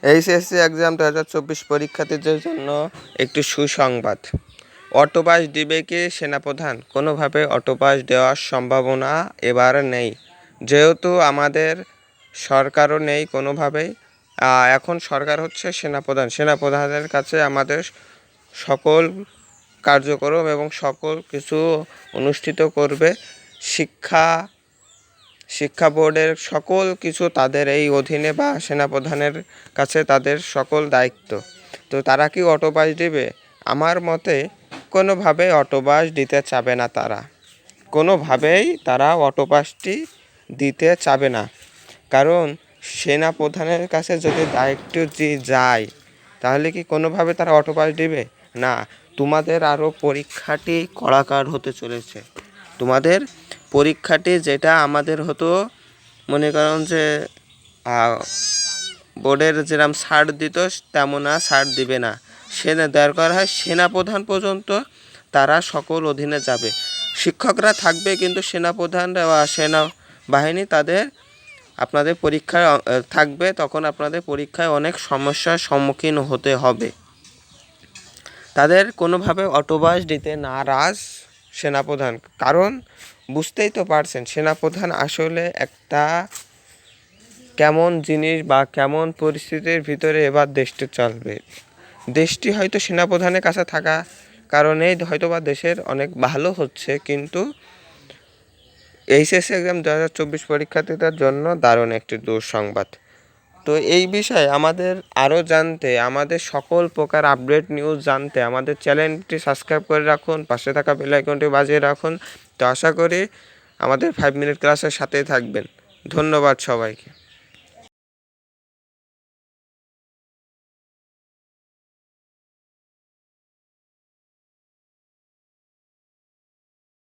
HSC exam 2024 পরীক্ষার্থীদের জন্য একটি সুসংবাদ। অটোপাস দিবে কি সেনাপ্রধান? কোনোভাবে অটোপাস দেওয়ার সম্ভাবনা এবার নেই, যেহেতু আমাদের সরকারও নেই কোনোভাবেই। এখন সরকার হচ্ছে সেনাপ্রধানের কাছে আমাদের সকল কার্যক্রম এবং সকল কিছু অনুষ্ঠিত করবে। শিক্ষা বোর্ডের সকল কিছু তাদের এই অধীনে বা সেনাপ্রধানের কাছে তাদের সকল দায়িত্ব। তো তারা কি অটোপাস দিবে? আমার মতে কোনোভাবে অটোপাস দিতে চাবে না। কোনোভাবেই তারা অটোপাসটি দিতে চাবে না, কারণ সেনাপ্রধানের কাছে যদি দায়িত্ব যায় তাহলে কি কোনোভাবে তারা অটোপাস দিবে না? তোমাদের আরও পরীক্ষাটি কড়াকড় হতে চলেছে। তোমাদের পরীক্ষাটি যেটা আমাদের হতো, মনে করুন যে বোর্ডের যেরকম ছাড় দিত তেমন আর ছাড় দিবে না। দরকার হয় সেনাপ্রধান পর্যন্ত তারা সকল অধীনে যাবে। শিক্ষকরা থাকবে, কিন্তু সেনাপ্রধান বা সেনাবাহিনী তাদের আপনাদের পরীক্ষায় থাকবে। তখন আপনাদের পরীক্ষায় অনেক সমস্যার সম্মুখীন হতে হবে। তাদের কোনোভাবে অটোপাস দিতে নারাজ সেনাপ্রধান, কারণ বুঝতেই তো পারছেন সেনাপ্রধান আসলে একটা কেমন জিনিস বা কেমন পরিস্থিতির ভিতরে এবার দেশটি চলবে। দেশটি হয়তো সেনাপ্রধানের কাছে থাকা কারণেই হয়তো বা দেশের অনেক ভালো হচ্ছে, কিন্তু এইচএসসি এক্সাম 2024 পরীক্ষার্থীদের জন্য দারুণ একটি দুঃসংবাদ। তো এই বিষয়ে আমাদের আরও জানতে, আমাদের সকল প্রকার আপডেট নিউজ জানতে আমাদের চ্যানেলটি সাবস্ক্রাইব করে রাখুন, পাশে থাকা বেল আইকনটি বাজিয়ে রাখুন। তো আশা করি আমাদের 5 মিনিট ক্লাসের সাথেই থাকবেন। ধন্যবাদ সবাইকে।